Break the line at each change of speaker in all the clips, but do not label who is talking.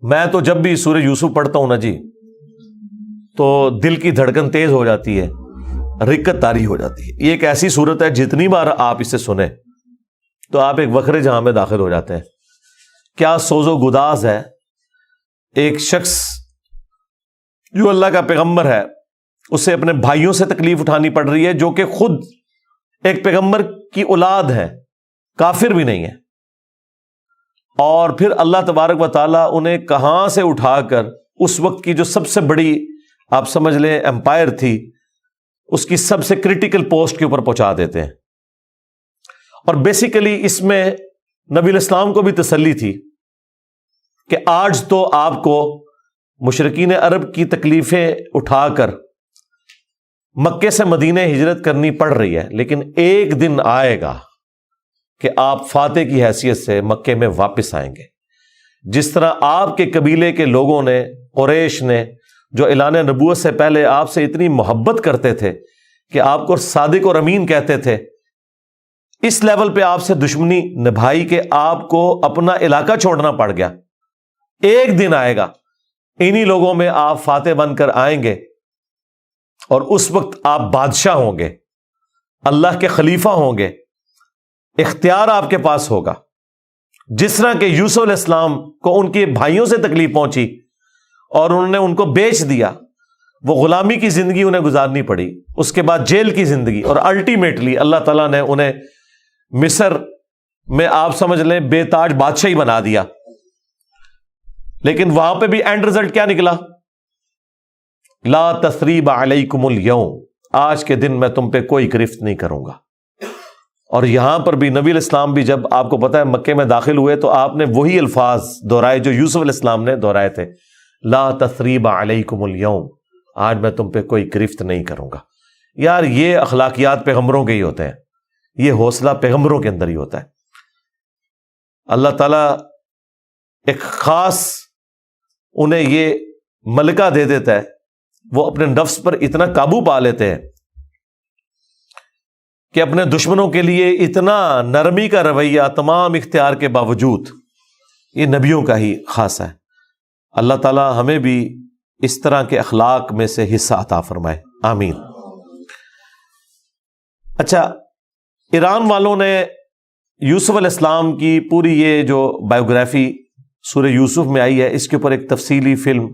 میں تو جب بھی سورہ یوسف پڑھتا ہوں نا جی تو دل کی دھڑکن تیز ہو جاتی ہے، رکت طاری ہو جاتی ہے۔ یہ ایک ایسی صورت ہے جتنی بار آپ اسے سنیں تو آپ ایک وکھرے جہاں میں داخل ہو جاتے ہیں۔ کیا سوز و گداز ہے، ایک شخص جو اللہ کا پیغمبر ہے اسے اپنے بھائیوں سے تکلیف اٹھانی پڑ رہی ہے جو کہ خود ایک پیغمبر کی اولاد ہے، کافر بھی نہیں ہے، اور پھر اللہ تبارک و تعالیٰ انہیں کہاں سے اٹھا کر اس وقت کی جو سب سے بڑی آپ سمجھ لیں امپائر تھی اس کی سب سے کریٹیکل پوسٹ کے اوپر پہنچا دیتے ہیں۔ اور بیسیکلی اس میں نبی الاسلام کو بھی تسلی تھی کہ آج تو آپ کو مشرکین عرب کی تکلیفیں اٹھا کر مکے سے مدینے ہجرت کرنی پڑ رہی ہے، لیکن ایک دن آئے گا کہ آپ فاتح کی حیثیت سے مکے میں واپس آئیں گے۔ جس طرح آپ کے قبیلے کے لوگوں نے، قریش نے، جو اعلان نبوت سے پہلے آپ سے اتنی محبت کرتے تھے کہ آپ کو صادق اور امین کہتے تھے، اس لیول پہ آپ سے دشمنی نبھائی کہ آپ کو اپنا علاقہ چھوڑنا پڑ گیا۔ ایک دن آئے گا انہی لوگوں میں آپ فاتح بن کر آئیں گے اور اس وقت آپ بادشاہ ہوں گے، اللہ کے خلیفہ ہوں گے، اختیار آپ کے پاس ہوگا۔ جس طرح کہ یوسف علیہ السلام کو ان کے بھائیوں سے تکلیف پہنچی اور انہوں نے ان کو بیچ دیا، وہ غلامی کی زندگی انہیں گزارنی پڑی، اس کے بعد جیل کی زندگی، اور الٹیمیٹلی اللہ تعالیٰ نے انہیں مصر میں آپ سمجھ لیں بے تاج بادشاہی بنا دیا۔ لیکن وہاں پہ بھی اینڈ رزلٹ کیا نکلا؟ لا تثریب علیکم اليوم، آج کے دن میں تم پہ کوئی گرفت نہیں کروں گا۔ اور یہاں پر بھی نبی علیہ السلام بھی جب آپ کو پتا ہے مکے میں داخل ہوئے تو آپ نے وہی الفاظ دہرائے جو یوسف علیہ السلام نے دہرائے تھے، لا تثریب علیکم اليوم، آج میں تم پہ کوئی گرفت نہیں کروں گا۔ یار یہ اخلاقیات پیغمبروں کے ہی ہوتے ہیں، یہ حوصلہ پیغمبروں کے اندر ہی ہوتا ہے۔ اللہ تعالیٰ ایک خاص انہیں یہ ملکہ دے دیتا ہے، وہ اپنے نفس پر اتنا قابو پا لیتے ہیں کہ اپنے دشمنوں کے لیے اتنا نرمی کا رویہ تمام اختیار کے باوجود، یہ نبیوں کا ہی خاصہ ہے۔ اللہ تعالیٰ ہمیں بھی اس طرح کے اخلاق میں سے حصہ عطا فرمائے، آمین۔ اچھا، ایران والوں نے یوسف علیہ السلام کی پوری یہ جو بایوگرافی سورہ یوسف میں آئی ہے، اس کے اوپر ایک تفصیلی فلم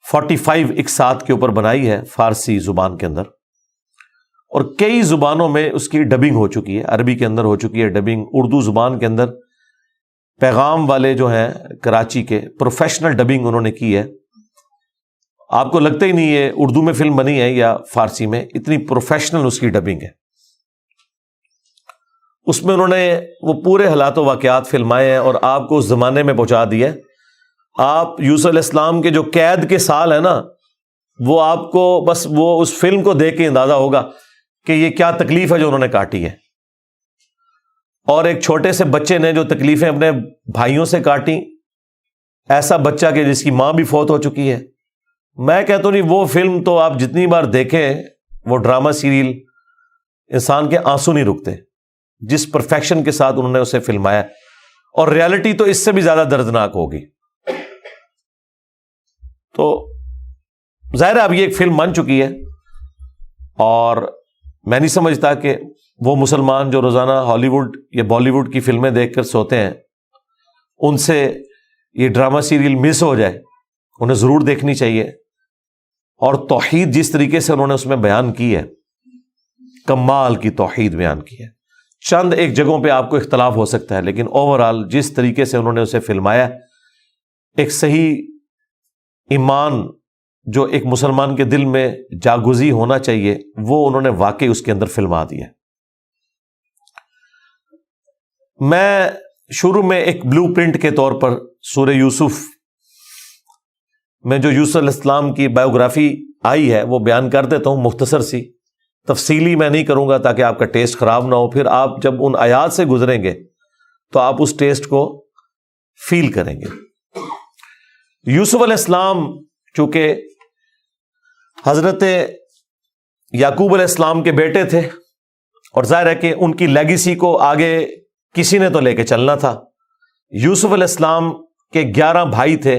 45 اقساط کے اوپر بنائی ہے فارسی زبان کے اندر، اور کئی زبانوں میں اس کی ڈبنگ ہو چکی ہے۔ عربی کے اندر ہو چکی ہے ڈبنگ، اردو زبان کے اندر پیغام والے جو ہیں کراچی کے پروفیشنل ڈبنگ انہوں نے کی ہے۔ آپ کو لگتا ہی نہیں ہے اردو میں فلم بنی ہے یا فارسی میں، اتنی پروفیشنل اس کی ڈبنگ ہے۔ اس میں انہوں نے وہ پورے حالات و واقعات فلمائے ہیں اور آپ کو اس زمانے میں پہنچا دیا ہے۔ آپ یوسف علیہ السلام کے جو قید کے سال ہیں نا، وہ آپ کو بس وہ اس فلم کو دیکھ کے اندازہ ہوگا کہ یہ کیا تکلیف ہے جو انہوں نے کاٹی ہے، اور ایک چھوٹے سے بچے نے جو تکلیفیں اپنے بھائیوں سے کاٹی، ایسا بچہ کہ جس کی ماں بھی فوت ہو چکی ہے۔ میں کہتا ہوں نہیں، وہ فلم تو آپ جتنی بار دیکھیں، وہ ڈرامہ سیریل، انسان کے آنسو نہیں رکتے جس پرفیکشن کے ساتھ انہوں نے اسے فلمایا، اور ریالٹی تو اس سے بھی زیادہ دردناک ہوگی۔ تو ظاہر ہے اب یہ ایک فلم بن چکی ہے، اور میں نہیں سمجھتا کہ وہ مسلمان جو روزانہ ہالی ووڈ یا بالی ووڈ کی فلمیں دیکھ کر سوتے ہیں، ان سے یہ ڈرامہ سیریل مس ہو جائے، انہیں ضرور دیکھنی چاہیے۔ اور توحید جس طریقے سے انہوں نے اس میں بیان کی ہے، کمال کی توحید بیان کی ہے۔ چند ایک جگہوں پہ آپ کو اختلاف ہو سکتا ہے، لیکن اوورآل جس طریقے سے انہوں نے اسے فلمایا، ایک صحیح ایمان جو ایک مسلمان کے دل میں جاگزی ہونا چاہیے، وہ انہوں نے واقعی اس کے اندر فلما دیا۔ میں شروع میں ایک بلو پرنٹ کے طور پر سورہ یوسف میں جو یوسف علیہ السلام کی بایوگرافی آئی ہے وہ بیان کر دیتا ہوں، مختصر سی، تفصیلی میں نہیں کروں گا تاکہ آپ کا ٹیسٹ خراب نہ ہو۔ پھر آپ جب ان آیات سے گزریں گے تو آپ اس ٹیسٹ کو فیل کریں گے۔ یوسف علیہ السلام چونکہ حضرت یعقوب علیہ السلام کے بیٹے تھے، اور ظاہر ہے کہ ان کی لیگیسی کو آگے کسی نے تو لے کے چلنا تھا۔ یوسف علیہ السلام کہ 11 بھائی تھے،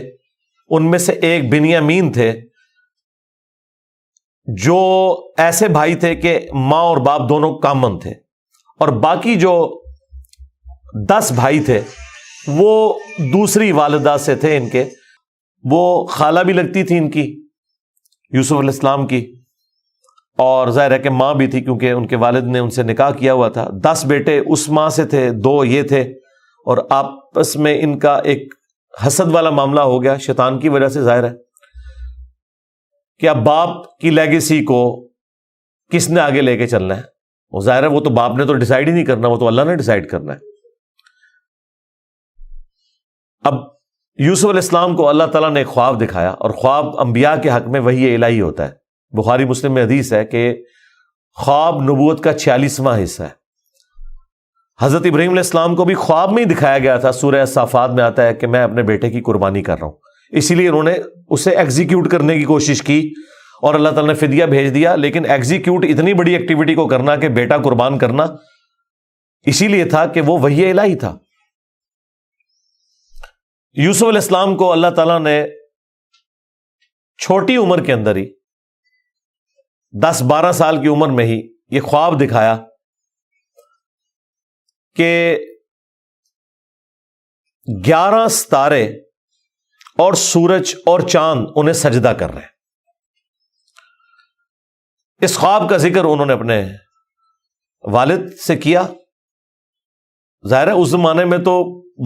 ان میں سے ایک بنیامین تھے، جو ایسے بھائی تھے کہ ماں اور باپ دونوں کامن تھے، اور باقی جو 10 بھائی تھے وہ دوسری والدہ سے تھے ان کے، وہ خالہ بھی لگتی تھی ان کی، یوسف علیہ السلام کی، اور ظاہر ہے کہ ماں بھی تھی کیونکہ ان کے والد نے ان سے نکاح کیا ہوا تھا۔ 10 بیٹے اس ماں سے تھے، 2 یہ تھے، اور آپس میں ان کا ایک حسد والا معاملہ ہو گیا شیطان کی وجہ سے، ظاہر ہے کہ اب باپ کی لیگیسی کو کس نے آگے لے کے چلنا ہے، وہ ظاہر ہے وہ تو باپ نے تو ڈیسائیڈ ہی نہیں کرنا، وہ تو اللہ نے ڈیسائیڈ کرنا ہے۔ اب یوسف علیہ السلام کو اللہ تعالیٰ نے ایک خواب دکھایا، اور خواب انبیاء کے حق میں وحی الہی ہوتا ہے۔ بخاری مسلم میں حدیث ہے کہ خواب نبوت کا 46واں حصہ ہے۔ حضرت ابراہیم علیہ السلام کو بھی خواب میں ہی دکھایا گیا تھا، سورہ صافات میں آتا ہے کہ میں اپنے بیٹے کی قربانی کر رہا ہوں، اسی لیے انہوں نے اسے ایگزیکیوٹ کرنے کی کوشش کی، اور اللہ تعالیٰ نے فدیہ بھیج دیا، لیکن ایگزیکیوٹ اتنی بڑی ایکٹیویٹی کو کرنا کہ بیٹا قربان کرنا، اسی لیے تھا کہ وہ وحی الہی تھا۔ یوسف علیہ السلام کو اللہ تعالیٰ نے چھوٹی عمر کے اندر ہی 10-12 سال کی عمر میں ہی یہ خواب دکھایا کہ 11 ستارے اور سورج اور چاند انہیں سجدہ کر رہے ہیں۔ اس خواب کا ذکر انہوں نے اپنے والد سے کیا۔ ظاہر ہے اس زمانے میں تو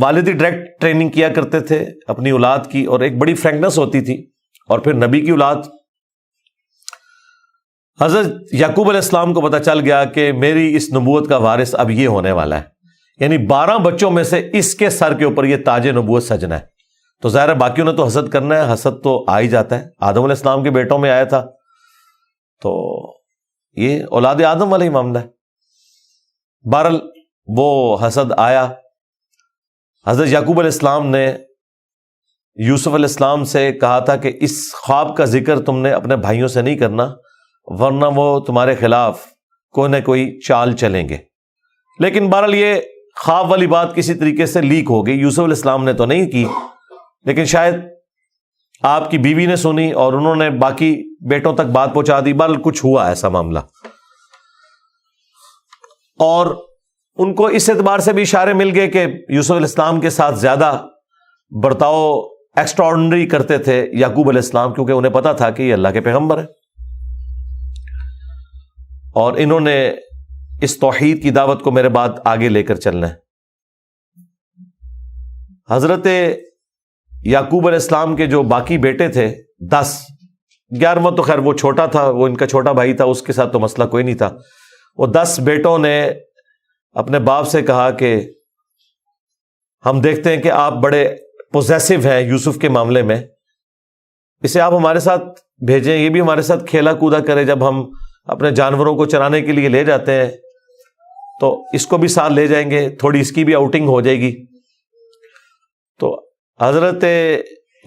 والد ہی ڈائریکٹ ٹریننگ کیا کرتے تھے اپنی اولاد کی، اور ایک بڑی فرینکنس ہوتی تھی، اور پھر نبی کی اولاد۔ حضرت یعقوب علیہ السلام کو پتہ چل گیا کہ میری اس نبوت کا وارث اب یہ ہونے والا ہے، یعنی 12 بچوں میں سے اس کے سر کے اوپر یہ تاج نبوت سجنا ہے۔ تو ظاہر ہے باقیوں نے تو حسد کرنا ہے، حسد تو آ ہی جاتا ہے، آدم علیہ السلام کے بیٹوں میں آیا تھا، تو یہ اولاد آدم والا ہی معاملہ ہے۔ بہرحال وہ حسد آیا۔ حضرت یعقوب علیہ السلام نے یوسف علیہ السلام سے کہا تھا کہ اس خواب کا ذکر تم نے اپنے بھائیوں سے نہیں کرنا، ورنہ وہ تمہارے خلاف کوئی نہ کوئی چال چلیں گے۔ لیکن بہرحال یہ خواب والی بات کسی طریقے سے لیک ہو گئی، یوسف علیہ السلام نے تو نہیں کی، لیکن شاید آپ کی بیوی نے سنی اور انہوں نے باقی بیٹوں تک بات پہنچا دی۔ بہرحال کچھ ہوا ایسا معاملہ، اور ان کو اس اعتبار سے بھی اشارے مل گئے کہ یوسف علیہ السلام کے ساتھ زیادہ برتاؤ ایکسٹرا آرڈنری کرتے تھے یعقوب علیہ السلام، کیونکہ انہیں پتا تھا کہ یہ اللہ کے پیغمبر ہیں، اور انہوں نے اس توحید کی دعوت کو میرے بعد آگے لے کر چلنا ہے۔ حضرت یعقوب علیہ السلام کے جو باقی بیٹے تھے 10، 11واں تو خیر وہ چھوٹا تھا، وہ ان کا چھوٹا بھائی تھا، اس کے ساتھ تو مسئلہ کوئی نہیں تھا۔ وہ 10 بیٹوں نے اپنے باپ سے کہا کہ ہم دیکھتے ہیں کہ آپ بڑے پوزیسو ہیں یوسف کے معاملے میں، اسے آپ ہمارے ساتھ بھیجیں، یہ بھی ہمارے ساتھ کھیلا کودا کرے، جب ہم اپنے جانوروں کو چرانے کے لیے لے جاتے ہیں تو اس کو بھی ساتھ لے جائیں گے، تھوڑی اس کی بھی آؤٹنگ ہو جائے گی۔ تو حضرت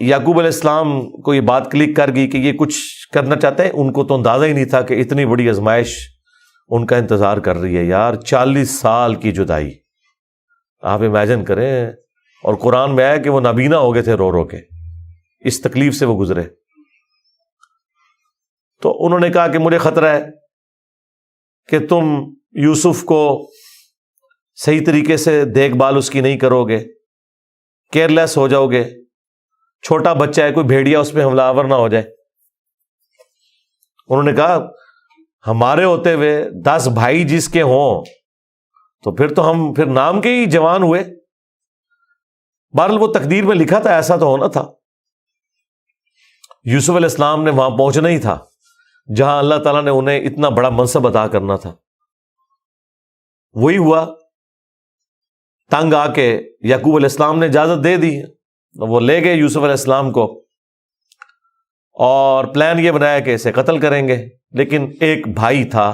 یعقوب علیہ السلام کو یہ بات کلک کر گئی کہ یہ کچھ کرنا چاہتے ہیں، ان کو تو اندازہ ہی نہیں تھا کہ اتنی بڑی آزمائش ان کا انتظار کر رہی ہے۔ یار 40 سال کی جدائی آپ امیجن کریں، اور قرآن میں آیا کہ وہ نابینا ہو گئے تھے رو رو کے، اس تکلیف سے وہ گزرے۔ تو انہوں نے کہا کہ مجھے خطرہ ہے کہ تم یوسف کو صحیح طریقے سے دیکھ بھال اس کی نہیں کرو گے، کیئر لیس ہو جاؤ گے، چھوٹا بچہ ہے، کوئی بھیڑیا اس پہ حملہ آور نہ ہو جائے۔ انہوں نے کہا ہمارے ہوتے ہوئے 10 بھائی جس کے ہوں تو پھر تو ہم پھر نام کے ہی جوان ہوئے۔ بہرحال وہ تقدیر میں لکھا تھا، ایسا تو ہونا تھا۔ یوسف علیہ السلام نے وہاں پہنچنا ہی تھا جہاں اللہ تعالیٰ نے انہیں اتنا بڑا منصب عطا کرنا تھا۔ وہی ہوا، تنگ آ کے یعقوب علیہ السلام نے اجازت دے دی، وہ لے گئے یوسف علیہ السلام کو، اور پلان یہ بنایا کہ اسے قتل کریں گے۔ لیکن ایک بھائی تھا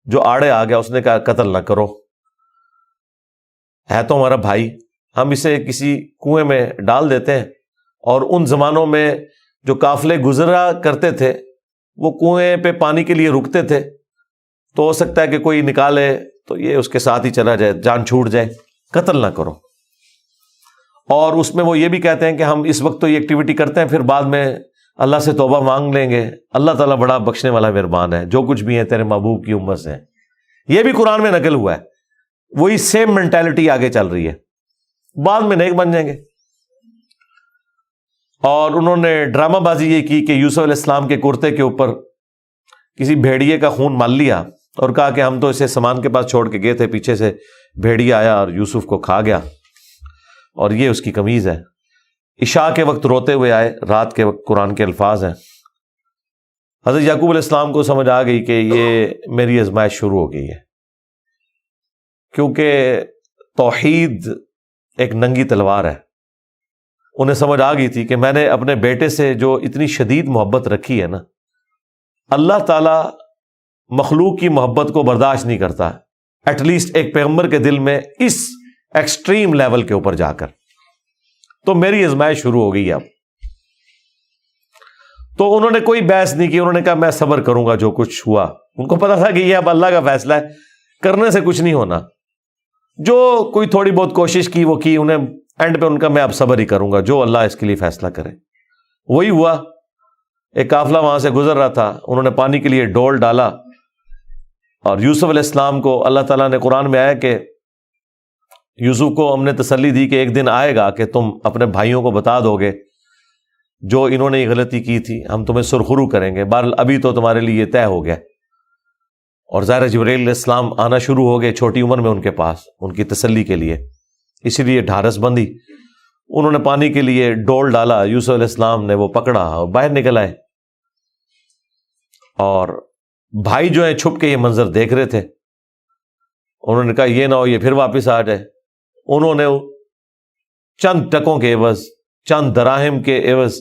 جو آڑے آ گیا، اس نے کہا قتل نہ کرو، ہے تو ہمارا بھائی، ہم اسے کسی کنویں میں ڈال دیتے ہیں۔ اور ان زمانوں میں جو قافلے گزرا کرتے تھے وہ کنویں پہ پانی کے لیے رکتے تھے، تو ہو سکتا ہے کہ کوئی نکالے تو یہ اس کے ساتھ ہی چلا جائے، جان چھوٹ جائے، قتل نہ کرو۔ اور اس میں وہ یہ بھی کہتے ہیں کہ ہم اس وقت تو یہ ایکٹیویٹی کرتے ہیں، پھر بعد میں اللہ سے توبہ مانگ لیں گے، اللہ تعالیٰ بڑا بخشنے والا مہربان ہے، جو کچھ بھی ہے تیرے محبوب کی امت سے ہے۔ یہ بھی قرآن میں نقل ہوا ہے، وہی سیم مینٹالٹی آگے چل رہی ہے، بعد میں نیک بن جائیں گے۔ اور انہوں نے ڈرامہ بازی یہ کی کہ یوسف علیہ السلام کے کرتے کے اوپر کسی بھیڑیے کا خون مال لیا اور کہا کہ ہم تو اسے سامان کے پاس چھوڑ کے گئے تھے، پیچھے سے بھیڑیا آیا اور یوسف کو کھا گیا، اور یہ اس کی قمیض ہے۔ عشاء کے وقت روتے ہوئے آئے، رات کے وقت قرآن کے الفاظ ہیں۔ حضرت یعقوب علیہ السلام کو سمجھ آ گئی کہ یہ میری آزمائش شروع ہو گئی ہے، کیونکہ توحید ایک ننگی تلوار ہے۔ انہیں سمجھ آ گئی تھی کہ میں نے اپنے بیٹے سے جو اتنی شدید محبت رکھی ہے نا، اللہ تعالیٰ مخلوق کی محبت کو برداشت نہیں کرتا، ایٹ لیسٹ ایک پیغمبر کے دل میں اس ایکسٹریم لیول کے اوپر جا کر۔ تو میری آزمائش شروع ہو گئی اب۔ تو انہوں نے کوئی بحث نہیں کی، انہوں نے کہا میں صبر کروں گا جو کچھ ہوا۔ ان کو پتا تھا کہ یہ اب اللہ کا فیصلہ ہے، کرنے سے کچھ نہیں ہونا۔ جو کوئی تھوڑی بہت کوشش کی وہ کی، انہیں اینڈ پہ ان کا میں اب صبر ہی کروں گا، جو اللہ اس کے لیے فیصلہ کرے وہی ہوا۔ ایک قافلہ وہاں سے گزر رہا تھا، انہوں نے پانی کے لیے ڈول ڈالا، اور یوسف علیہ السلام کو اللہ تعالیٰ نے قرآن میں آیا کہ یوسف کو ہم نے تسلی دی کہ ایک دن آئے گا کہ تم اپنے بھائیوں کو بتا دو گے جو انہوں نے یہ غلطی کی تھی، ہم تمہیں سرخرو کریں گے۔ بہرحال ابھی تو تمہارے لیے یہ طے ہو گیا، اور ظاہر جبرائیل علیہ السلام آنا شروع ہو گئے چھوٹی عمر میں ان کے پاس، ان کی تسلی کے لیے، اسی لیے ڈھارس بندی۔ انہوں نے پانی کے لیے ڈول ڈالا، یوسف علیہ السلام نے وہ پکڑا اور باہر نکل آئے، اور بھائی جو ہیں چھپ کے یہ منظر دیکھ رہے تھے۔ انہوں نے کہا یہ نہ ہو یہ پھر واپس آ جائے۔ انہوں نے چند ٹکوں کے عوض، چند دراہم کے عوض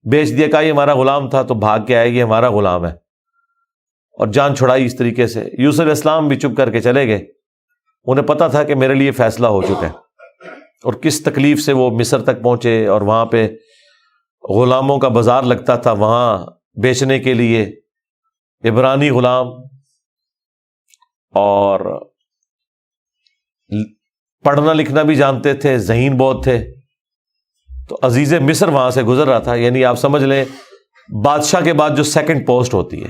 بیچ دیا، کہا یہ ہمارا غلام تھا، تو بھاگ کے آئے، یہ ہمارا غلام ہے، اور جان چھڑائی اس طریقے سے۔ یوسف علیہ السلام بھی چپ کر کے چلے گئے، انہیں پتا تھا کہ میرے لیے فیصلہ ہو چکا ہے، اور کس تکلیف سے وہ مصر تک پہنچے، اور وہاں پہ غلاموں کا بازار لگتا تھا وہاں بیچنے کے لیے، عبرانی غلام، اور پڑھنا لکھنا بھی جانتے تھے، ذہین بہت تھے۔ تو عزیز مصر وہاں سے گزر رہا تھا، یعنی آپ سمجھ لیں بادشاہ کے بعد جو سیکنڈ پوسٹ ہوتی ہے۔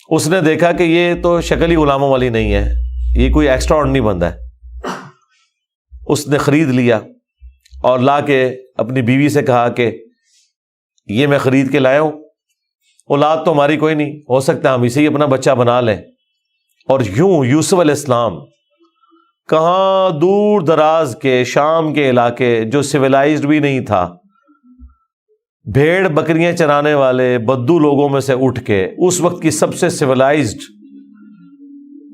اس نے دیکھا کہ یہ تو شکل ہی غلاموں والی نہیں ہے، یہ کوئی ایکسٹرا آرڈنری بندہ ہے۔ اس نے خرید لیا اور لا کے اپنی بیوی سے کہا کہ یہ میں خرید کے لایا ہوں، اولاد تو ہماری کوئی نہیں، ہو سکتا ہے ہم اسے ہی اپنا بچہ بنا لیں۔ اور یوں یوسف علیہ السلام کہاں دور دراز کے شام کے علاقے جو سویلائزڈ بھی نہیں تھا، بھیڑ بکریاں چرانے والے بدو لوگوں میں سے اٹھ کے اس وقت کی سب سے سویلائزڈ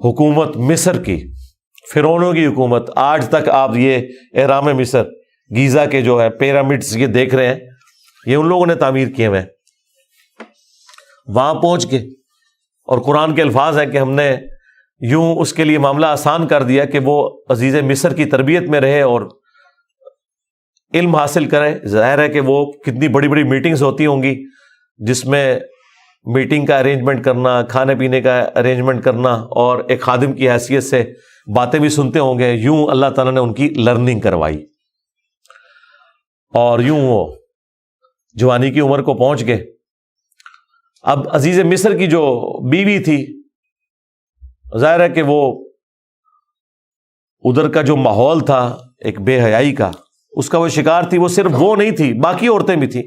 حکومت مصر کی، فرعونوں کی حکومت، آج تک آپ یہ اہرام مصر گیزا کے جو ہے پیرامڈز یہ دیکھ رہے ہیں، یہ ان لوگوں نے تعمیر کیے ہوئے ہیں۔ وہاں پہنچ کے، اور قرآن کے الفاظ ہیں کہ ہم نے یوں اس کے لیے معاملہ آسان کر دیا کہ وہ عزیز مصر کی تربیت میں رہے اور علم حاصل کرے۔ ظاہر ہے کہ وہ کتنی بڑی بڑی میٹنگز ہوتی ہوں گی، جس میں میٹنگ کا ارینجمنٹ کرنا، کھانے پینے کا ارینجمنٹ کرنا، اور ایک خادم کی حیثیت سے باتیں بھی سنتے ہوں گے۔ یوں اللہ تعالیٰ نے ان کی لرننگ کروائی، اور یوں وہ جوانی کی عمر کو پہنچ گئے۔ اب عزیز مصر کی جو بیوی تھی، ظاہر ہے کہ وہ ادھر کا جو ماحول تھا ایک بے حیائی کا، اس کا وہ شکار تھی۔ وہ صرف وہ نہیں تھی، باقی عورتیں بھی تھیں۔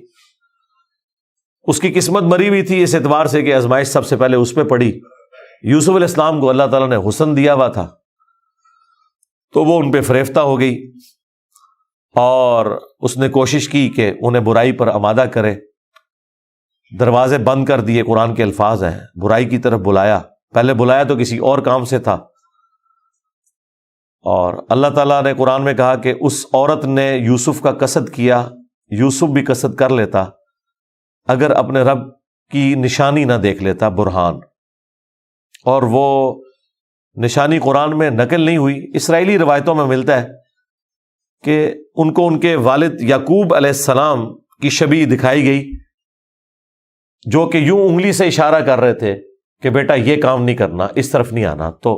اس کی قسمت مری ہوئی تھی اس اعتبار سے کہ آزمائش سب سے پہلے اس پہ پڑی۔ یوسف علیہ السلام کو اللہ تعالیٰ نے حسن دیا ہوا تھا، تو وہ ان پہ فریفتہ ہو گئی، اور اس نے کوشش کی کہ انہیں برائی پر آمادہ کرے۔ دروازے بند کر دیے، قرآن کے الفاظ ہیں، برائی کی طرف بلایا۔ پہلے بلایا تو کسی اور کام سے تھا، اور اللہ تعالیٰ نے قرآن میں کہا کہ اس عورت نے یوسف کا قصد کیا، یوسف بھی قصد کر لیتا اگر اپنے رب کی نشانی نہ دیکھ لیتا، برہان۔ اور وہ نشانی قرآن میں نقل نہیں ہوئی، اسرائیلی روایتوں میں ملتا ہے کہ ان کو ان کے والد یعقوب علیہ السلام کی شبیہ دکھائی گئی، جو کہ یوں انگلی سے اشارہ کر رہے تھے کہ بیٹا یہ کام نہیں کرنا، اس طرف نہیں آنا۔ تو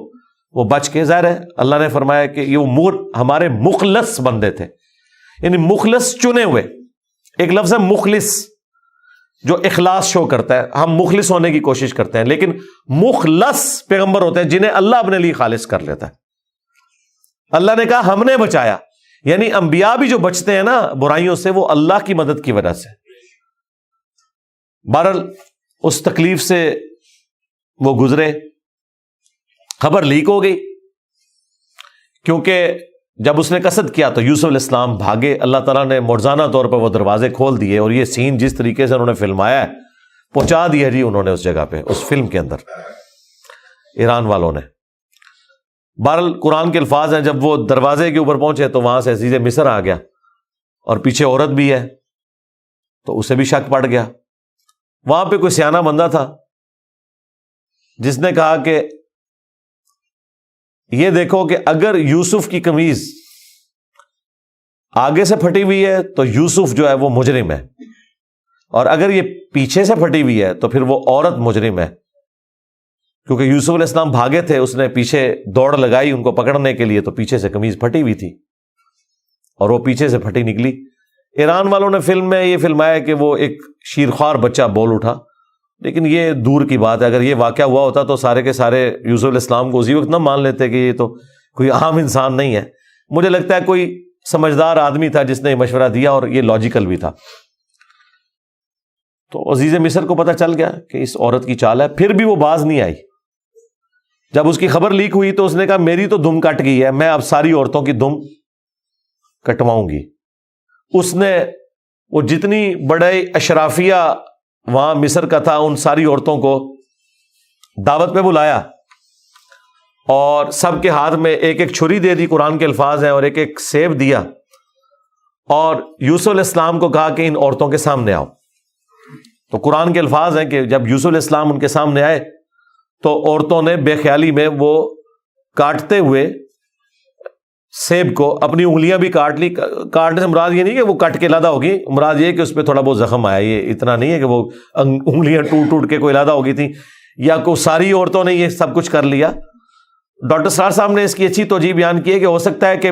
وہ بچ کے، ظاہر ہے اللہ نے فرمایا کہ یہ ہمارے مخلص بندے تھے، یعنی مخلص چنے ہوئے، ایک لفظ ہے مخلص جو اخلاص شو کرتا ہے، ہم مخلص ہونے کی کوشش کرتے ہیں، لیکن مخلص پیغمبر ہوتے ہیں جنہیں اللہ اپنے لیے خالص کر لیتا ہے۔ اللہ نے کہا ہم نے بچایا، یعنی انبیاء بھی جو بچتے ہیں نا برائیوں سے، وہ اللہ کی مدد کی وجہ سے۔ بہرحال اس تکلیف سے وہ گزرے، خبر لیک ہو گئی، کیونکہ جب اس نے قصد کیا تو یوسف علیہ السلام بھاگے، اللہ تعالیٰ نے معجزانہ طور پر وہ دروازے کھول دیے، اور یہ سین جس طریقے سے انہوں نے فلمایا ہے پہنچا دیا جی انہوں نے اس جگہ پہ، اس فلم کے اندر ایران والوں نے۔ بہرحال قرآن کے الفاظ ہیں، جب وہ دروازے کے اوپر پہنچے تو وہاں سے عزیز مصر آ گیا، اور پیچھے عورت بھی ہے تو اسے بھی شک پڑ گیا۔ وہاں پہ کوئی سیانہ بندہ تھا جس نے کہا کہ یہ دیکھو کہ اگر یوسف کی قمیض آگے سے پھٹی ہوئی ہے تو یوسف جو ہے وہ مجرم ہے، اور اگر یہ پیچھے سے پھٹی ہوئی ہے تو پھر وہ عورت مجرم ہے، کیونکہ یوسف علیہ السلام بھاگے تھے، اس نے پیچھے دوڑ لگائی ان کو پکڑنے کے لیے، تو پیچھے سے قمیض پھٹی ہوئی تھی اور وہ پیچھے سے پھٹی نکلی۔ ایران والوں نے فلم میں یہ فلمایا کہ وہ ایک شیرخوار بچہ بول اٹھا، لیکن یہ دور کی بات ہے، اگر یہ واقعہ ہوا ہوتا تو سارے کے سارے یوسف علیہ السلام کو اسی وقت نہ مان لیتے کہ یہ تو کوئی عام انسان نہیں ہے۔ مجھے لگتا ہے کوئی سمجھدار آدمی تھا جس نے یہ مشورہ دیا، اور یہ لاجیکل بھی تھا۔ تو عزیز مصر کو پتہ چل گیا کہ اس عورت کی چال ہے، پھر بھی وہ باز نہیں آئی۔ جب اس کی خبر لیک ہوئی تو اس نے کہا میری تو دم کٹ گئی ہے، میں اب ساری عورتوں کی دم کٹواؤں گی۔ اس نے وہ جتنی بڑے اشرافیہ وہاں مصر کا تھا ان ساری عورتوں کو دعوت پہ بلایا، اور سب کے ہاتھ میں ایک ایک چھری دے دی، قرآن کے الفاظ ہیں، اور ایک ایک سیب دیا، اور یوسف علیہ السلام کو کہا کہ ان عورتوں کے سامنے آؤ۔ تو قرآن کے الفاظ ہیں کہ جب یوسف علیہ السلام ان کے سامنے آئے تو عورتوں نے بے خیالی میں وہ کاٹتے ہوئے سیب کو اپنی انگلیاں بھی کاٹ لی۔ کاٹنے سے مراد یہ نہیں کہ وہ کٹ کے علیحدہ ہوگی، مراد یہ کہ اس پہ تھوڑا بہت زخم آیا، یہ اتنا نہیں ہے کہ وہ انگلیاں ٹوٹ ٹوٹ کے کوئی علیحدہ ہو گئی تھی، یا کوئی ساری عورتوں نے یہ سب کچھ کر لیا۔ ڈاکٹر سرار صاحب نے اس کی اچھی توجیہ بیان کی ہے کہ ہو سکتا ہے کہ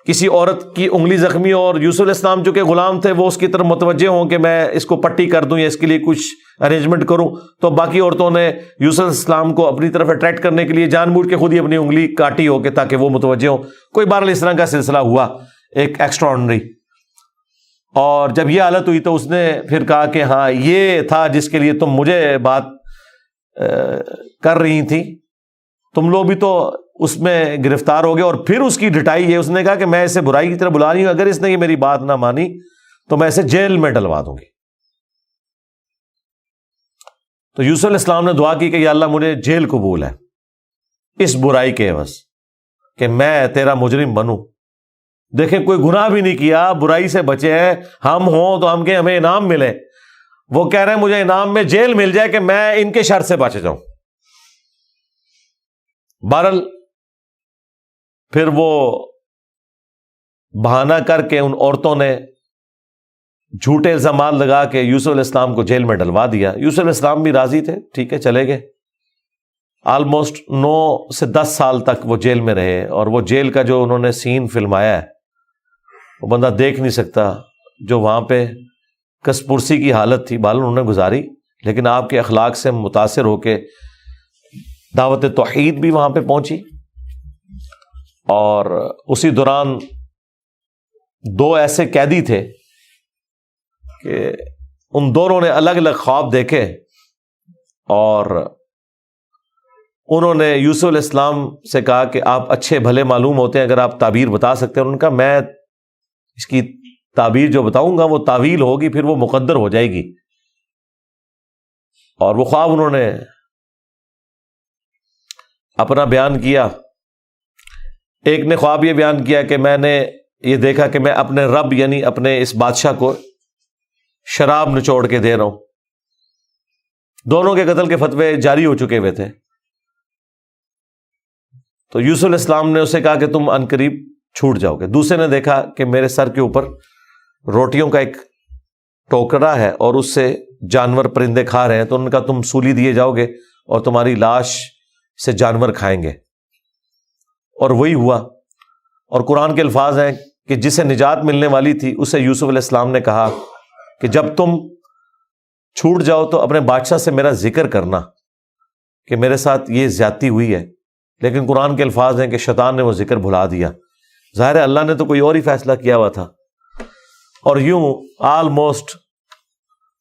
کسی عورت کی انگلی زخمی ہو، اور یوسف علیہ السلام جو کہ غلام تھے وہ اس کی طرف متوجہ ہوں کہ میں اس کو پٹی کر دوں یا اس کے لیے کچھ ارینجمنٹ کروں، تو باقی عورتوں نے یوسف علیہ السلام کو اپنی طرف اٹریکٹ کرنے کے لیے جان بوجھ کے خود ہی اپنی انگلی کاٹی ہو کہ تاکہ وہ متوجہ ہوں۔ کوئی بہرحال اس طرح کا سلسلہ ہوا ایک ایکسٹرا آرڈنری، اور جب یہ حالت ہوئی تو اس نے پھر کہا کہ ہاں یہ تھا جس کے لیے تم مجھے بات کر رہی تھی، تم لوگ بھی تو اس میں گرفتار ہو گئے۔ اور پھر اس کی ڈٹائی ہے، اس نے کہا کہ میں اسے برائی کی طرف بلا رہی ہوں، اگر اس نے یہ میری بات نہ مانی تو میں اسے جیل میں ڈلوا دوں گی۔ تو یوسف علیہ السلام نے دعا کی کہ یا اللہ مجھے جیل قبول ہے اس برائی کے عوض، کہ میں تیرا مجرم بنوں۔ دیکھیں کوئی گناہ بھی نہیں کیا، برائی سے بچے ہیں، ہم ہوں تو ہم کہ ہمیں انعام ملے، وہ کہہ رہے ہیں مجھے انعام میں جیل مل جائے کہ میں ان کے شر سے بچ جاؤں۔ بہرحال پھر وہ بہانہ کر کے ان عورتوں نے جھوٹے الزامات لگا کے یوسف علیہ السلام کو جیل میں ڈلوا دیا۔ یوسف علیہ السلام بھی راضی تھے، ٹھیک ہے چلے گئے۔ آلموسٹ 9 سے 10 سال تک وہ جیل میں رہے، اور وہ جیل کا جو انہوں نے سین فلمایا ہے وہ بندہ دیکھ نہیں سکتا، جو وہاں پہ کس پرسی کی حالت تھی بہرحال انہوں نے گزاری، لیکن آپ کے اخلاق سے متاثر ہو کے دعوت توحید بھی وہاں پہ پہنچی۔ اور اسی دوران 2 ایسے قیدی تھے کہ ان دونوں نے الگ الگ خواب دیکھے، اور انہوں نے یوسف علیہ السلام سے کہا کہ آپ اچھے بھلے معلوم ہوتے ہیں، اگر آپ تعبیر بتا سکتے ہیں۔ انہوں نے کہا میں اس کی تعبیر جو بتاؤں گا وہ تعویل ہوگی، پھر وہ مقدر ہو جائے گی۔ اور وہ خواب انہوں نے اپنا بیان کیا۔ ایک نے خواب یہ بیان کیا کہ میں نے یہ دیکھا کہ میں اپنے رب یعنی اپنے اس بادشاہ کو شراب نچوڑ کے دے رہا ہوں۔ دونوں کے قتل کے فتوے جاری ہو چکے ہوئے تھے۔ تو یوسف علیہ السلام نے اسے کہا کہ تم عنقریب چھوٹ جاؤ گے۔ دوسرے نے دیکھا کہ میرے سر کے اوپر روٹیوں کا ایک ٹوکرا ہے اور اس سے جانور پرندے کھا رہے ہیں، تو ان کا تم سولی دیے جاؤ گے اور تمہاری لاش سے جانور کھائیں گے. اور وہی ہوا. اور قرآن کے الفاظ ہیں کہ جسے نجات ملنے والی تھی اسے یوسف علیہ السلام نے کہا کہ جب تم چھوٹ جاؤ تو اپنے بادشاہ سے میرا ذکر کرنا کہ میرے ساتھ یہ زیادتی ہوئی ہے. لیکن قرآن کے الفاظ ہیں کہ شیطان نے وہ ذکر بھلا دیا. ظاہر ہے اللہ نے تو کوئی اور ہی فیصلہ کیا ہوا تھا. اور یوں آلموسٹ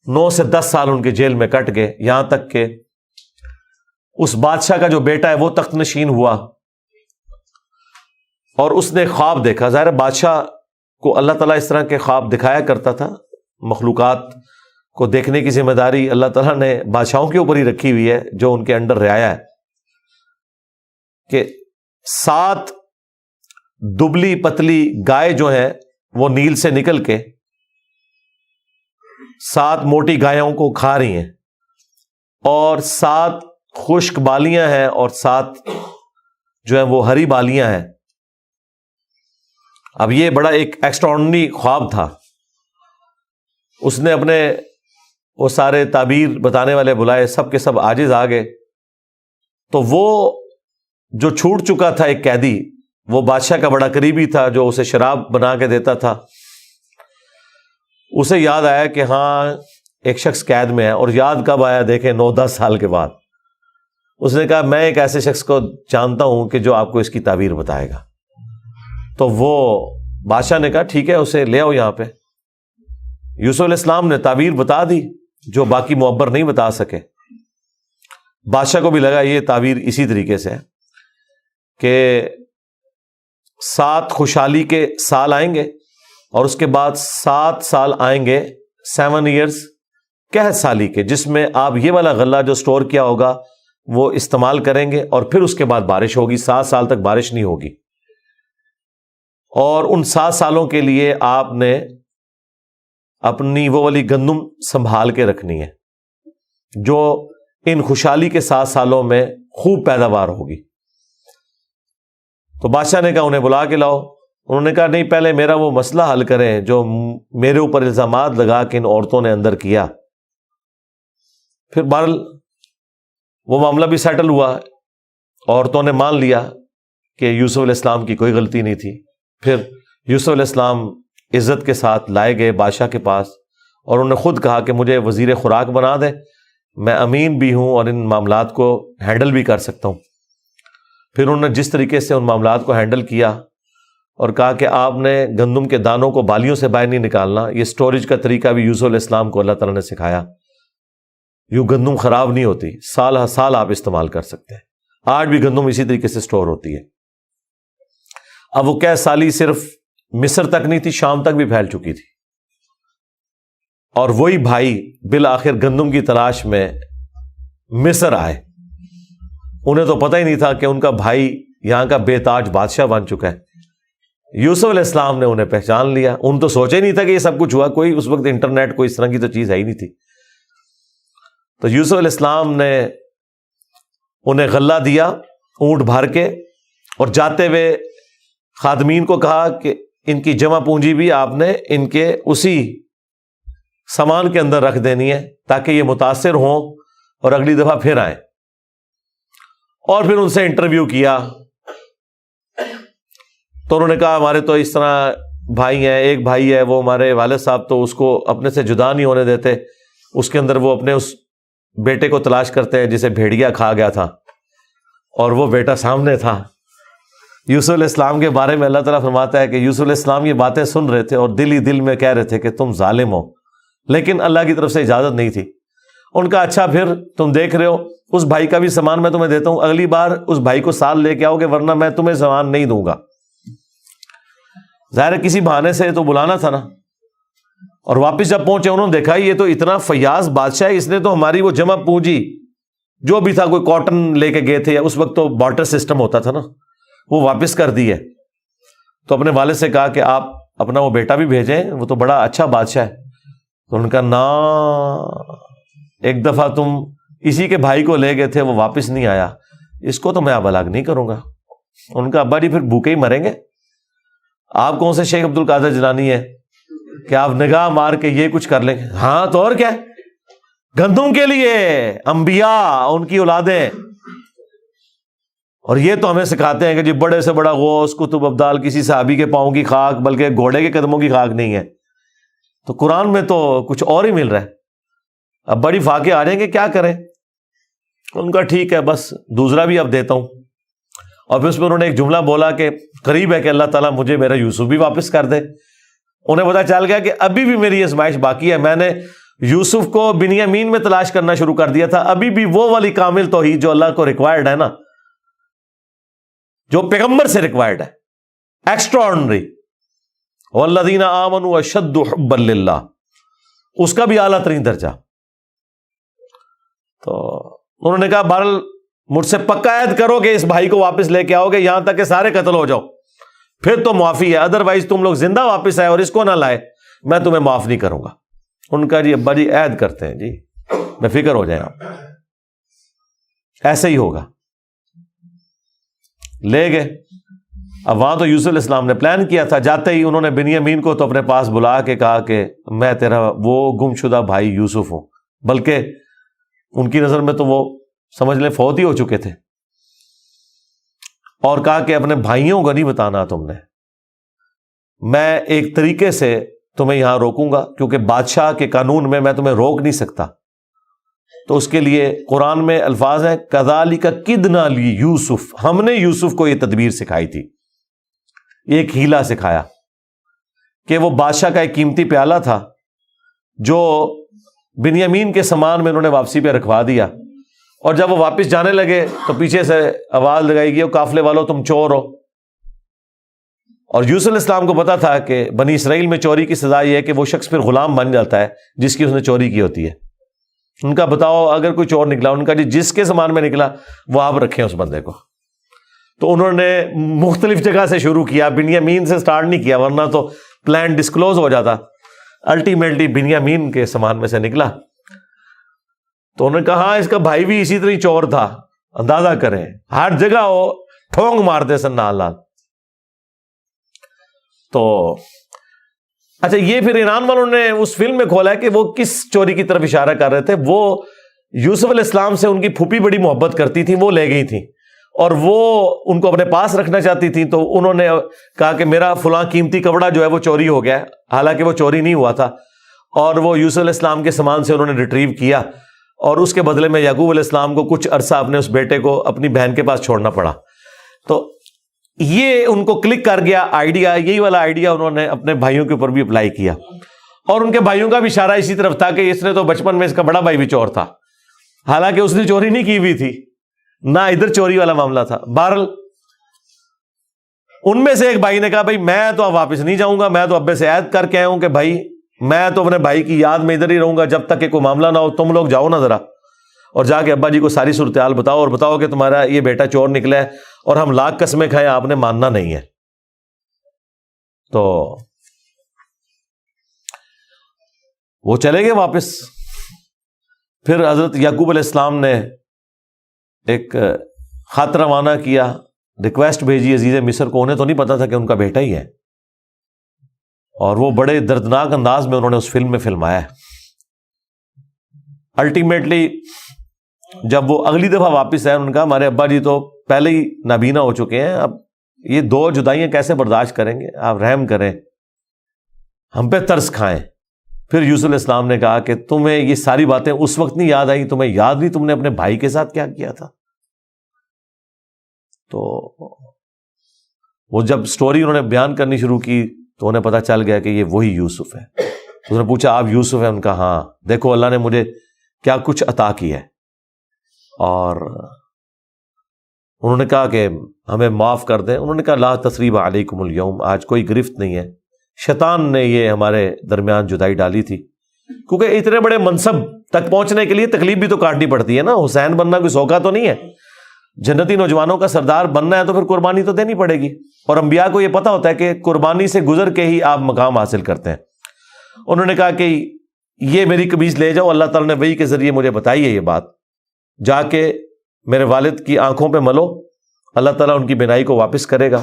9 سے 10 سال ان کے جیل میں کٹ گئے, یہاں تک کہ اس بادشاہ کا جو بیٹا ہے وہ تخت نشین ہوا اور اس نے خواب دیکھا. ظاہر بادشاہ کو اللہ تعالیٰ اس طرح کے خواب دکھایا کرتا تھا. مخلوقات کو دیکھنے کی ذمہ داری اللہ تعالیٰ نے بادشاہوں کے اوپر ہی رکھی ہوئی ہے جو ان کے انڈر رعایا ہے. کہ 7 دبلی پتلی گائے جو ہیں وہ نیل سے نکل کے 7 موٹی گایوں کو کھا رہی ہیں, اور 7 خشک بالیاں ہیں اور 7 جو ہیں وہ ہری بالیاں ہیں. اب یہ بڑا ایک ایکسٹراڈنری خواب تھا. اس نے اپنے وہ سارے تعبیر بتانے والے بلائے, سب کے سب عاجز آ گئے. تو وہ جو چھوٹ چکا تھا ایک قیدی, وہ بادشاہ کا بڑا قریبی تھا جو اسے شراب بنا کے دیتا تھا, اسے یاد آیا کہ ہاں ایک شخص قید میں ہے. اور یاد کب آیا دیکھیں 9-10 سال کے بعد. اس نے کہا میں ایک ایسے شخص کو جانتا ہوں کہ جو آپ کو اس کی تعبیر بتائے گا. تو وہ بادشاہ نے کہا ٹھیک ہے اسے لے آؤ یہاں پہ. یوسف علیہ السلام نے تعبیر بتا دی جو باقی معبر نہیں بتا سکے. بادشاہ کو بھی لگا یہ تعبیر اسی طریقے سے ہے کہ 7 خوشحالی کے سال آئیں گے اور اس کے بعد 7 سال آئیں گے 7 ایئرز قحط سالی کے, جس میں آپ یہ والا غلہ جو سٹور کیا ہوگا وہ استعمال کریں گے, اور پھر اس کے بعد بارش ہوگی. 7 سال تک بارش نہیں ہوگی. اور ان 7 سالوں کے لیے آپ نے اپنی وہ والی گندم سنبھال کے رکھنی ہے جو ان خوشحالی کے 7 سالوں میں خوب پیداوار ہوگی. تو بادشاہ نے کہا انہیں بلا کے لاؤ. انہوں نے کہا نہیں پہلے میرا وہ مسئلہ حل کریں جو میرے اوپر الزامات لگا کے ان عورتوں نے اندر کیا. پھر بہرحال وہ معاملہ بھی سیٹل ہوا. عورتوں نے مان لیا کہ یوسف علیہ السلام کی کوئی غلطی نہیں تھی. پھر یوسف علیہ السلام عزت کے ساتھ لائے گئے بادشاہ کے پاس, اور انہوں نے خود کہا کہ مجھے وزیر خوراک بنا دے, میں امین بھی ہوں اور ان معاملات کو ہینڈل بھی کر سکتا ہوں. پھر انہوں نے جس طریقے سے ان معاملات کو ہینڈل کیا اور کہا کہ آپ نے گندم کے دانوں کو بالیوں سے باہر نہیں نکالنا. یہ سٹوریج کا طریقہ بھی یوسف علیہ السلام کو اللہ تعالیٰ نے سکھایا. یوں گندم خراب نہیں ہوتی, سال ہر سال آپ استعمال کر سکتے ہیں. آج بھی گندم اسی طریقے سے سٹور ہوتی ہے. اب وہ قحط سالی صرف مصر تک نہیں تھی, شام تک بھی پھیل چکی تھی. اور وہی بھائی بالآخر گندم کی تلاش میں مصر آئے. انہیں تو پتہ ہی نہیں تھا کہ ان کا بھائی یہاں کا بے تاج بادشاہ بن چکا ہے. یوسف علیہ السلام نے انہیں پہچان لیا. ان تو سوچا ہی نہیں تھا کہ یہ سب کچھ ہوا. کوئی اس وقت انٹرنیٹ کوئی اس طرح کی تو چیز ہے ہی نہیں تھی. تو یوسف علیہ السلام نے انہیں غلہ دیا اونٹ بھر کے, اور جاتے ہوئے خادمین کو کہا کہ ان کی جمع پونجی بھی آپ نے ان کے اسی سامان کے اندر رکھ دینی ہے تاکہ یہ متاثر ہوں اور اگلی دفعہ پھر آئیں. اور پھر ان سے انٹرویو کیا تو انہوں نے کہا ہمارے تو اس طرح بھائی ہیں, ایک بھائی ہے وہ ہمارے والد صاحب تو اس کو اپنے سے جدا نہیں ہونے دیتے, اس کے اندر وہ اپنے اس بیٹے کو تلاش کرتے ہیں جسے بھیڑیا کھا گیا تھا, اور وہ بیٹا سامنے تھا. یوسف علیہ السلام کے بارے میں اللہ تعالیٰ فرماتا ہے کہ یوسف علیہ السلام یہ باتیں سن رہے تھے اور دل ہی دل میں کہہ رہے تھے کہ تم ظالم ہو, لیکن اللہ کی طرف سے اجازت نہیں تھی. ان کا اچھا پھر تم دیکھ رہے ہو اس بھائی کا بھی سامان میں تمہیں دیتا ہوں, اگلی بار اس بھائی کو ساتھ لے کے آؤ گے ورنہ میں تمہیں سامان نہیں دوں گا. ظاہر کسی بہانے سے تو بلانا تھا نا. اور واپس جب پہنچے انہوں نے دیکھا یہ تو اتنا فیاض بادشاہ ہے, اس نے تو ہماری وہ جمع پونجی جو بھی تھا, کوئی کاٹن لے کے گئے تھے, اس وقت تو بارٹر سسٹم ہوتا تھا نا, وہ واپس کر دی ہے. تو اپنے والد سے کہا کہ آپ اپنا وہ بیٹا بھی بھیجیں, وہ تو بڑا اچھا بادشاہ ہے. تو ان کا نا ایک دفعہ تم اسی کے بھائی کو لے گئے تھے وہ واپس نہیں آیا, اس کو تو میں اب الگ نہیں کروں گا. ان کا ابا جی پھر بھوکے ہی مریں گے. آپ کون سے شیخ عبد القادر جیلانی ہے کہ آپ نگاہ مار کے یہ کچھ کر لیں گے؟ ہاں تو اور کیا, گندم کے لیے انبیاء ان کی اولادیں اور یہ تو ہمیں سکھاتے ہیں کہ جی بڑے سے بڑا غوث قطب ابدال کسی صحابی کے پاؤں کی خاک بلکہ گھوڑے کے قدموں کی خاک نہیں ہے. تو قرآن میں تو کچھ اور ہی مل رہا ہے. اب بڑی فاقے آ رہے ہیں کہ کیا کریں. ان کا ٹھیک ہے بس دوسرا بھی اب دیتا ہوں. اور پھر اس میں انہوں نے ایک جملہ بولا کہ قریب ہے کہ اللہ تعالیٰ مجھے میرا یوسف بھی واپس کر دے. انہیں پتا چل گیا کہ ابھی بھی میری آزمائش باقی ہے. میں نے یوسف کو بنیامین میں تلاش کرنا شروع کر دیا تھا. ابھی بھی وہ والی کامل توحید جو اللہ کو ریکوائرڈ ہے نا, جو پیغمبر سے ریکوائرڈ ہے, ایکسٹرا آرڈنری, والذین آمنوا اشد حبا للہ, اس کا بھی اعلیٰ ترین درجہ. تو انہوں نے کہا بہرحال مجھ سے پکا عہد کرو کہ اس بھائی کو واپس لے کے آؤ گے یہاں تک کہ سارے قتل ہو جاؤ, پھر تو معافی ہے, ادروائز تم لوگ زندہ واپس آئے اور اس کو نہ لائے میں تمہیں معاف نہیں کروں گا. ان کا جی ابا جی عہد کرتے ہیں, جی بے فکر ہو جائیں آپ, ایسے ہی ہوگا. لے گئے. اب وہاں تو یوسف علیہ السلام نے پلان کیا تھا. جاتے ہی انہوں نے بنیامین کو تو اپنے پاس بلا کے کہا کہ میں تیرا وہ گم شدہ بھائی یوسف ہوں. بلکہ ان کی نظر میں تو وہ سمجھ لیں فوت ہی ہو چکے تھے. اور کہا کہ اپنے بھائیوں کو نہیں بتانا تم نے, میں ایک طریقے سے تمہیں یہاں روکوں گا کیونکہ بادشاہ کے قانون میں تمہیں روک نہیں سکتا. تو اس کے لیے قرآن میں الفاظ ہیں کذالک کدنا لیوسف, ہم نے یوسف کو یہ تدبیر سکھائی تھی, ایک ہیلا سکھایا کہ وہ بادشاہ کا ایک قیمتی پیالہ تھا جو بنیامین کے سامان میں انہوں نے واپسی پہ رکھوا دیا, اور جب وہ واپس جانے لگے تو پیچھے سے آواز لگائی گئی قافلے والوں تم چور ہو. اور یوسف علیہ السلام کو پتا تھا کہ بنی اسرائیل میں چوری کی سزا یہ ہے کہ وہ شخص پھر غلام بن جاتا ہے جس کی اس نے چوری کی ہوتی ہے. ان کا بتاؤ اگر کوئی چور نکلا, ان کا جس کے سامان میں نکلا وہ آپ رکھیں اس بندے کو. تو انہوں نے مختلف جگہ سے شروع کیا, بنیامین سے سٹارٹ نہیں کیا ورنہ تو پلان ڈسکلوز ہو جاتا. الٹیمیٹلی بنیامین کے سامان میں سے نکلا. تو انہوں نے کہا ہاں اس کا بھائی بھی اسی طرح چور تھا, اندازہ کریں ہر جگہ وہ ٹھونگ مارتے سن نال نال. تو اچھا یہ پھر ایران والوں نے اس فلم میں کھولا ہے کہ وہ کس چوری کی طرف اشارہ کر رہے تھے. وہ یوسف علیہ السلام سے ان کی پھوپھی بڑی محبت کرتی تھی, وہ لے گئی تھی اور وہ ان کو اپنے پاس رکھنا چاہتی تھی. تو انہوں نے کہا کہ میرا فلاں قیمتی کپڑا جو ہے وہ چوری ہو گیا ہے, حالانکہ وہ چوری نہیں ہوا تھا. اور وہ یوسف علیہ السلام کے سامان سے انہوں نے ریٹریو کیا, اور اس کے بدلے میں یعقوب علیہ السلام کو کچھ عرصہ اپنے اس بیٹے کو اپنی بہن کے پاس چھوڑنا پڑا. تو یہ ان کو کلک کر گیا آئیڈیا, یہی والا آئیڈیا انہوں نے اپنے بھائیوں کے اوپر بھی اپلائی کیا. اور ان کے بھائیوں کا بھی اشارہ اسی طرف تھا کہ اس نے تو بچپن میں اس کا بڑا بھائی بھی چور تھا, حالانکہ اس نے چوری نہیں کی ہوئی تھی, نہ ادھر چوری والا معاملہ تھا. بہرحال ان میں سے ایک بھائی نے کہا بھائی میں تو اب واپس نہیں جاؤں گا, میں تو ابے سے عہد کر کے آیا ہوں کہ بھائی میں تو اپنے بھائی کی یاد میں ادھر ہی رہوں گا جب تک کہ کوئی معاملہ نہ ہو. تم لوگ جاؤ نا ذرا اور جا کے ابا جی کو ساری صورتحال بتاؤ, اور بتاؤ کہ تمہارا یہ بیٹا چور نکلا ہے اور ہم لاکھ قسمیں کھائیں آپ نے ماننا نہیں ہے. تو وہ چلے گئے واپس. پھر حضرت یعقوب علیہ السلام نے ایک خط روانہ کیا, ریکویسٹ بھیجی عزیز مصر کو. انہیں تو نہیں پتا تھا کہ ان کا بیٹا ہی ہے, اور وہ بڑے دردناک انداز میں انہوں نے اس فلم میں فلمایا ہے. الٹیمیٹلی جب وہ اگلی دفعہ واپس آئے, انہوں نے کہا ہمارے ابا جی تو پہلے ہی نابینا ہو چکے ہیں, اب یہ 2 جدائیاں کیسے برداشت کریں گے, آپ رحم کریں, ہم پہ ترس کھائیں. پھر یوسف علیہ السلام نے کہا کہ تمہیں یہ ساری باتیں اس وقت نہیں یاد آئی, تمہیں یاد نہیں تم نے اپنے بھائی کے ساتھ کیا کیا تھا. تو وہ جب سٹوری انہوں نے بیان کرنی شروع کی تو انہیں پتا چل گیا کہ یہ وہی یوسف ہے. تو انہوں نے پوچھا آپ یوسف ہیں؟ ان کا ہاں, دیکھو اللہ نے مجھے کیا کچھ عطا کیا ہے. اور انہوں نے کہا کہ ہمیں معاف کر دیں. انہوں نے کہا لا تثریب علیکم اليوم, آج کوئی گرفت نہیں ہے. شیطان نے یہ ہمارے درمیان جدائی ڈالی تھی, کیونکہ اتنے بڑے منصب تک پہنچنے کے لیے تکلیف بھی تو کاٹنی پڑتی ہے نا. حسین بننا کوئی سوکھا تو نہیں ہے, جنتی نوجوانوں کا سردار بننا ہے تو پھر قربانی تو دینی پڑے گی, اور انبیاء کو یہ پتا ہوتا ہے کہ قربانی سے گزر کے ہی آپ مقام حاصل کرتے ہیں. انہوں نے کہا کہ یہ میری قمیص لے جاؤ, اللہ تعالیٰ نے وحی کے ذریعے مجھے بتائی ہے یہ بات, جا کے میرے والد کی آنکھوں پہ ملو, اللہ تعالیٰ ان کی بینائی کو واپس کرے گا.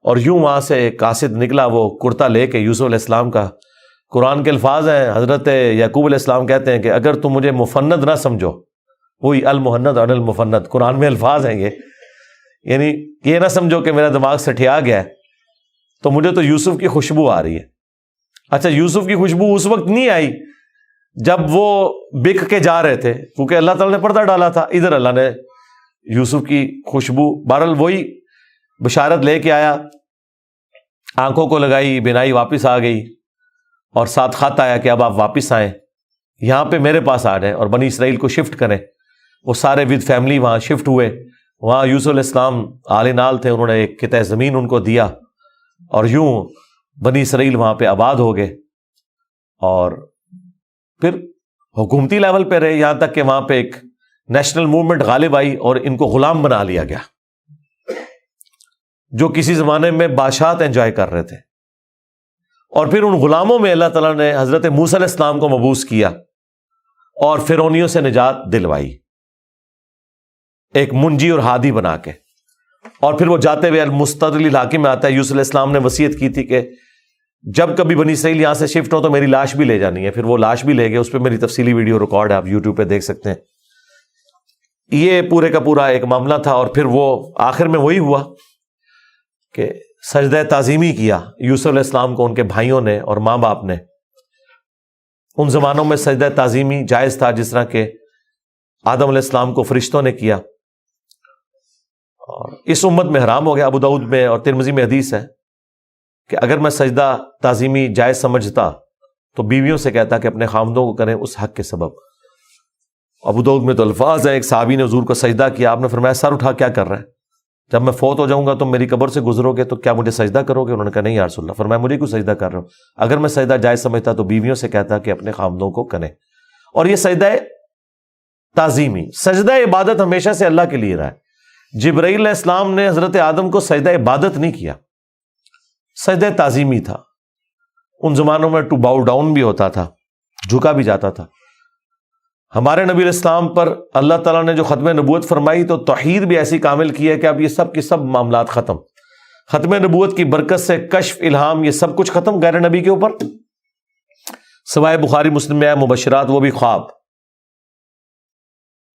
اور یوں وہاں سے ایک قاصد نکلا, وہ کرتا لے کے یوسف علیہ السلام کا. قرآن کے الفاظ ہیں, حضرت یعقوب علیہ السلام کہتے ہیں کہ اگر تم مجھے مفند نہ سمجھو, وہی المحند عن المفند, قرآن میں الفاظ ہیں یہ, یعنی یہ نہ سمجھو کہ میرا دماغ سٹھیا گیا ہے، تو مجھے تو یوسف کی خوشبو آ رہی ہے۔ اچھا، یوسف کی خوشبو اس وقت نہیں آئی جب وہ بک کے جا رہے تھے، کیونکہ اللہ تعالیٰ نے پردہ ڈالا تھا، ادھر اللہ نے یوسف کی خوشبو، بہرحال وہی بشارت لے کے آیا، آنکھوں کو لگائی، بینائی واپس آ گئی، اور ساتھ خط آیا کہ اب آپ واپس آئیں، یہاں پہ میرے پاس آ جائیں اور بنی اسرائیل کو شفٹ کریں۔ وہ سارے ود فیملی وہاں شفٹ ہوئے۔ وہاں یوسف علیہ السلام آل نال تھے، انہوں نے ایک قطعہ زمین ان کو دیا، اور یوں بنی اسرائیل وہاں پہ آباد ہو گئے، اور پھر حکومتی لیول پہ رہے، یہاں تک کہ وہاں پہ ایک نیشنل موومنٹ غالب آئی اور ان کو غلام بنا لیا گیا، جو کسی زمانے میں بادشاہت انجوائے کر رہے تھے۔ اور پھر ان غلاموں میں اللہ تعالیٰ نے حضرت موسیٰ علیہ السلام کو مبعوث کیا اور فرعونیوں سے نجات دلوائی، ایک منجی اور ہادی بنا کے۔ اور پھر وہ جاتے ہوئے المستدل علاقے میں آتا ہے، یوسف علیہ السلام نے وصیت کی تھی کہ جب کبھی بنی اسرائیل یہاں سے شفٹ ہو تو میری لاش بھی لے جانی ہے۔ پھر وہ لاش بھی لے گئے، اس پہ میری تفصیلی ویڈیو ریکارڈ ہے، آپ یوٹیوب پہ دیکھ سکتے ہیں۔ یہ پورے کا پورا ایک معاملہ تھا، اور پھر وہ آخر میں وہی ہوا کہ سجدہ تعظیمی کیا یوسف علیہ السلام کو ان کے بھائیوں نے اور ماں باپ نے۔ ان زمانوں میں سجدہ تعظیمی جائز تھا، جس طرح کہ آدم علیہ السلام کو فرشتوں نے کیا، اور اس امت میں حرام ہو گیا۔ ابو داؤد میں اور ترمذی میں حدیث ہے کہ اگر میں سجدہ تعظیمی جائز سمجھتا تو بیویوں سے کہتا کہ اپنے خامدوں کو کریں اس حق کے سبب۔ ابو داؤد میں تو الفاظ ہیں، ایک صحابی نے حضور کو سجدہ کیا، آپ نے فرمایا سر اٹھا کیا کر رہا ہے، جب میں فوت ہو جاؤں گا تم میری قبر سے گزرو گے تو کیا مجھے سجدہ کرو گے؟ انہوں نے کہا نہیں یا رسول اللہ۔ فرمایا مجھے کیوں سجدہ کر رہے ہو؟ اگر میں سجدہ جائز سمجھتا تو بیویوں سے کہتا کہ اپنے خامدوں کو کریں۔ اور یہ سجدہ تعظیمی، سجدہ عبادت ہمیشہ سے اللہ کے لیے رہا ہے۔ جبرائیل علیہ السلام نے حضرت آدم کو سجدہ عبادت نہیں کیا، سجدہ تعظیمی تھا۔ ان زمانوں میں ٹو باؤ ڈاؤن بھی ہوتا تھا، جھکا بھی جاتا تھا۔ ہمارے نبی علیہ السلام پر اللہ تعالیٰ نے جو ختم نبوت فرمائی تو توحید بھی ایسی کامل کی ہے کہ اب یہ سب کی سب معاملات ختم۔ ختم نبوت کی برکت سے کشف، الہام، یہ سب کچھ ختم غیر نبی کے اوپر، سوائے بخاری مسلم میں ہے مبشرات، وہ بھی خواب،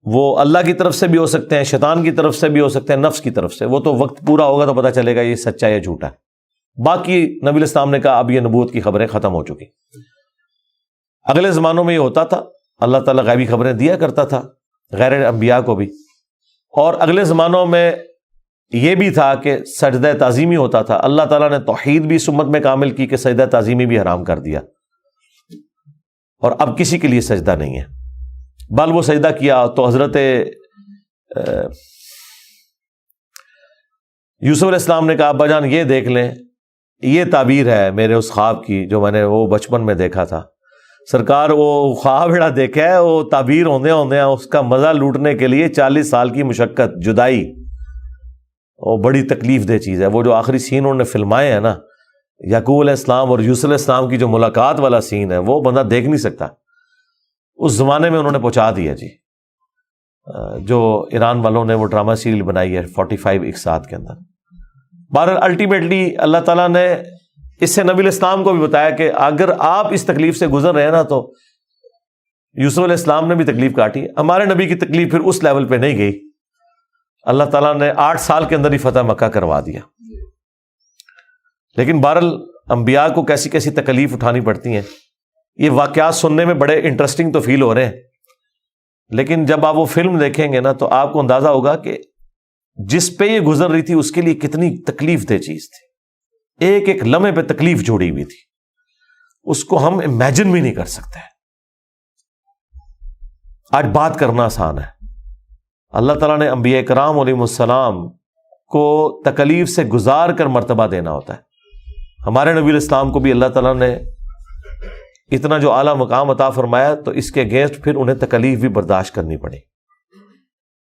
وہ اللہ کی طرف سے بھی ہو سکتے ہیں، شیطان کی طرف سے بھی ہو سکتے ہیں، نفس کی طرف سے۔ وہ تو وقت پورا ہوگا تو پتہ چلے گا یہ سچا ہے یا جھوٹا ہے۔ باقی نبی علیہ السلام نے کہا اب یہ نبوت کی خبریں ختم ہو چکی۔ اگلے زمانوں میں یہ ہوتا تھا، اللہ تعالیٰ غیبی خبریں دیا کرتا تھا غیر انبیاء کو بھی، اور اگلے زمانوں میں یہ بھی تھا کہ سجدہ تعظیمی ہوتا تھا۔ اللہ تعالیٰ نے توحید بھی اس امت میں کامل کی کہ سجدہ تعظیمی بھی حرام کر دیا، اور اب کسی کے لیے سجدہ نہیں ہے۔ بل وہ سجدہ کیا تو حضرت یوسف علیہ السلام نے کہا ابا جان یہ دیکھ لیں، یہ تعبیر ہے میرے اس خواب کی جو میں نے وہ بچپن میں دیکھا تھا۔ سرکار وہ خواب بڑا دیکھا ہے، وہ تعبیر ہوندے اس کا مزہ لوٹنے کے لیے 40 سال کی مشقت، جدائی، وہ بڑی تکلیف دہ چیز ہے۔ وہ جو آخری سین انہوں نے فلمائے ہیں نا، یعقوب علیہ السلام اور یوسف علیہ السلام کی جو ملاقات والا سین ہے، وہ بندہ دیکھ نہیں سکتا۔ اس زمانے میں انہوں نے پہنچا دیا جی، جو ایران والوں نے وہ ڈرامہ سیریل بنائی ہے 45 اقساط کے اندر۔ بہرحال الٹیمیٹلی اللہ تعالیٰ نے اس سے نبی علیہ السلام کو بھی بتایا کہ اگر آپ اس تکلیف سے گزر رہے ہیں نا تو یوسف علیہ السلام نے بھی تکلیف کاٹی۔ ہمارے نبی کی تکلیف پھر اس لیول پہ نہیں گئی، اللہ تعالیٰ نے 8 سال کے اندر ہی فتح مکہ کروا دیا۔ لیکن بہرحال انبیاء کو کیسی کیسی تکلیف اٹھانی پڑتی ہیں۔ یہ واقعات سننے میں بڑے انٹرسٹنگ تو فیل ہو رہے ہیں، لیکن جب آپ وہ فلم دیکھیں گے نا تو آپ کو اندازہ ہوگا کہ جس پہ یہ گزر رہی تھی اس کے لیے کتنی تکلیف دہ چیز تھی، ایک ایک لمحے پہ تکلیف جوڑی ہوئی تھی، اس کو ہم امیجن بھی نہیں کر سکتے۔ آج بات کرنا آسان ہے، اللہ تعالیٰ نے انبیاء کرام علیہ السلام کو تکلیف سے گزار کر مرتبہ دینا ہوتا ہے۔ ہمارے نبی علیہ السلام کو بھی اللہ تعالیٰ نے اتنا جو اعلیٰ مقام عطا فرمایا تو اس کے اگینسٹ پھر انہیں تکلیف بھی برداشت کرنی پڑی۔